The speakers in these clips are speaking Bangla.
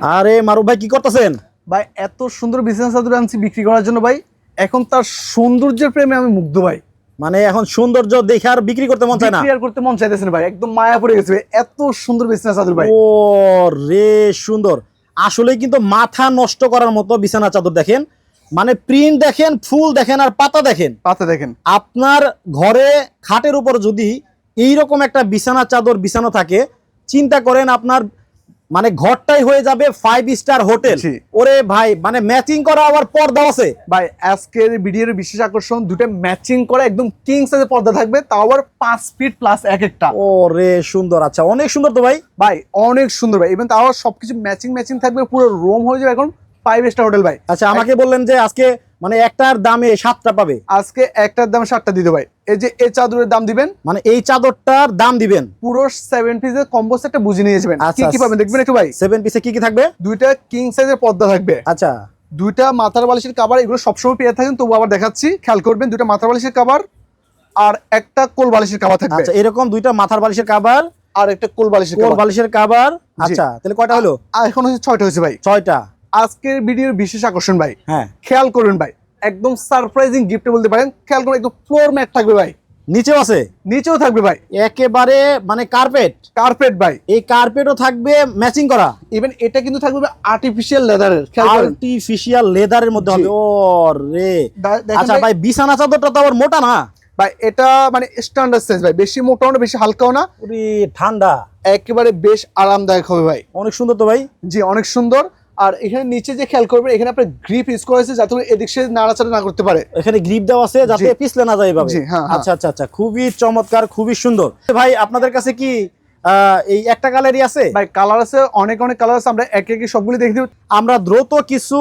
আরে মারুফ ভাই কি করতেছেন? ভাই এত সুন্দর বিজনেস চাদর আনছি বিক্রি করার জন্য ভাই। এখন তার সৌন্দর্যের প্রেমে আমি মুগ্ধ ভাই। মানে এখন সৌন্দর্য দেখে আর বিক্রি করতে মন চায় না। বিক্রি আর করতে মন চাইতেছে না ভাই, একদম মায়া পড়ে গেছে ভাই। এত সুন্দর বিজনেস চাদর ভাই। ও রে সুন্দর, আসলে কিন্তু মাথা নষ্ট করার মতো বিছানা চাদর দেখেন, মানে প্রিন্ট দেখেন, ফুল দেখেন আর পাতা দেখেন। পাতা দেখেন, আপনার ঘরে খাটের উপর যদি এইরকম একটা বিছানা চাদর বিছানো থাকে, চিন্তা করেন আপনার মানে ঘরটাই হয়ে যাবে 5 স্টার হোটেল। জি। ওরে ভাই, মানে ম্যাচিং করা আবার পর্দা আছে ভাই আজকের ভিডিওর বিশেষ আকর্ষণ, দুটো ম্যাচিং করা একদম কিং সাইজের পর্দা থাকবে, তাও আবার 5 ফিট প্লাস এক একটা। ও রে সুন্দর, আচ্ছা অনেক সুন্দর তো ভাই। ভাই অনেক সুন্দর ভাই, এবং তাও সবকিছু ম্যাচিং থাকবে, পুরো রুম হয়ে যাবে এখন 5 স্টার হোটেল ভাই। আচ্ছা আমাকে বললেন যে আজকে মানে একটার দামে 7টা পাবে, আজকে একটার দাম 7টা দিতে ভাই। এই যে এই চাদরের দাম দিবেন, মানে এই চাদরটার দাম দিবেন পুরো 7 পিসের কম্বো সেটটা বুঝে নিয়ে যাবেন। আচ্ছা, কি পাবেন দেখবেন একটু ভাই। 7 পিসে কি কি থাকবে? দুইটা কিং সাইজের পর্দা থাকবে, আচ্ছা দুইটা মাথার বালিশের কভার, এগুলো সবসময় পেয়ে থাকেন, তবু আবার দেখাচ্ছি, খেয়াল করবেন। দুইটা মাথার বালিশের কভার আর একটা কোল বালিশের কভার থাকবে। আচ্ছা, এরকম দুইটা মাথার বালিশের কভার আর একটা কোল বালিশের কোল কভার। বালিশের কভার। আচ্ছা তাহলে কয়টা হলো? আর এখন হচ্ছে 6টা হয়েছে ভাই। 6টা। আজকের ভিডিওর বিশেষ আকর্ষণ ভাই, হ্যাঁ খেয়াল করবেন ভাই, একদম সারপ্রাইজিং গিফট বলতে পারেন। খেয়াল করবেন, একদম ফ্লোর ম্যাট থাকবে ভাই, নিচেও আছে, নিচেও থাকবে ভাই একেবারে মানে কার্পেট। কার্পেট ভাই, এই কার্পেটও থাকবে ম্যাচিং করা, ইভেন এটা কিন্তু থাকবে আর্টিফিশিয়াল লেদারের। খেয়াল করেন, আর্টিফিশিয়াল লেদারের মধ্যে হবে। জি। ও রে দেখেন আচ্ছা ভাই, বিছানা চাদরটা তো আবার মোটা না ভাই, এটা মানে স্ট্যান্ডার্ড সাইজ ভাই, বেশি মোটাও না বেশি হালকাও না, ওরে ঠান্ডা, একেবারে বেশ আরামদায়ক হবে ভাই। অনেক সুন্দর তো ভাই। জি অনেক সুন্দর। আর এখানে নিচে যে খেয়াল করবেন, এখানে আপনার গ্রিপ ইউজ করা হয়েছে যাতে করে এদিক সে নাড়াচাড়া না করতে পারে। এখানে গ্রিপ দেওয়া আছে যাতে জি। পিছলে না যায় এভাবে। জি, হ্যাঁ, হ্যাঁ। আচ্ছা আচ্ছা আচ্ছা, খুবই চমৎকার, খুবই সুন্দর ভাই। আপনাদের কাছে কি এই একটা কালারই আছে? ভাই কালার আছে, অনেক কালার আছে, আমরা একে একে সবগুলি দেখে দিব। আমরা দ্রুত কিছু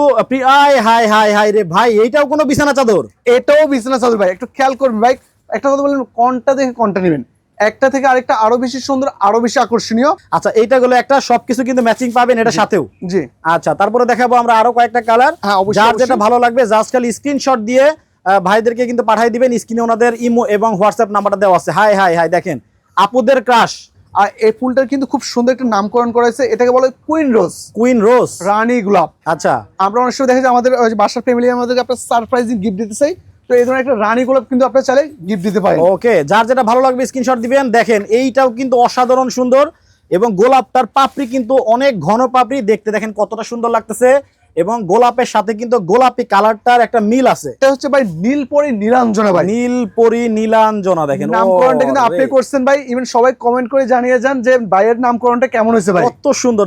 আয় হাই হাই হাই রে ভাই, এইটাও কোনো বিছানা চাদর? এটাও বিছানা চাদর ভাই, একটু খেয়াল করবেন ভাই। একটা কথা বললেন, কোনটা দেখে কোনটা নেবেন, একটা থেকে আরেকটা আরো বেশি সুন্দর, আরো বেশি আকর্ষণীয়। আচ্ছা এইটা গুলো একটা, সবকিছু কিন্তু ম্যাচিং পাবেন এটার সাথেও। জি আচ্ছা তারপরে দেখাবো আমরা আরো কয়েকটা কালার। হ্যাঁ, অবশ্যই, যার অবশ্যই। যেটা ভালো লাগবে জাস্ট খালি স্ক্রিনশট দিয়ে ভাইদেরকে কিন্তু পাঠিয়ে দিবেন। স্ক্রিনে ওনাদের ইমো এবং হোয়াটসঅ্যাপ নাম্বারটা দেওয়া আছে। হাই হাই হাই, দেখেন আপুদের ক্রাশ। আর এই ফুলটার কিন্তু খুব সুন্দর একটা নামকরণ করা হয়েছে, এটাকে বলে কুইন রোজ, কুইন রোজ, রানী গোলাপ। আচ্ছা আমরা অনেক সময় দেখা যায় আমাদের ওই যে বাসার ফ্যামিলি আমাদেরকে আপনার সারপ্রাইজিং গিফট দিতে চাই, তো এই ধরনের একটা রানী গোলাপ কিন্তু আপনার চাইলে গিফট দিতে পারেন। ওকে, যার যেটা ভালো লাগবে স্ক্রিনশট দিবেন। দেখেন এইটাও কিন্তু অসাধারণ সুন্দর, এবং গোলাপটার পাপড়ি কিন্তু অনেক ঘন পাপড়ি, দেখতে দেখেন কতটা সুন্দর লাগতেছে, এবং গোলাপের সাথে কিন্তু গোলাপি কালারটার একটা মিল আছে। এটা হচ্ছে ভাই নীলপরি নীলাঞ্জনা ভাই, নীলপরি নীলাঞ্জনা, দেখেন নামকরণটা কিন্তু আপনি করছেন ভাই। ইভেন সবাই কমেন্ট করে জানিয়ে যান যে ভাইয়ের নামকরণটা কেমন হয়েছে ভাই। কত সুন্দর।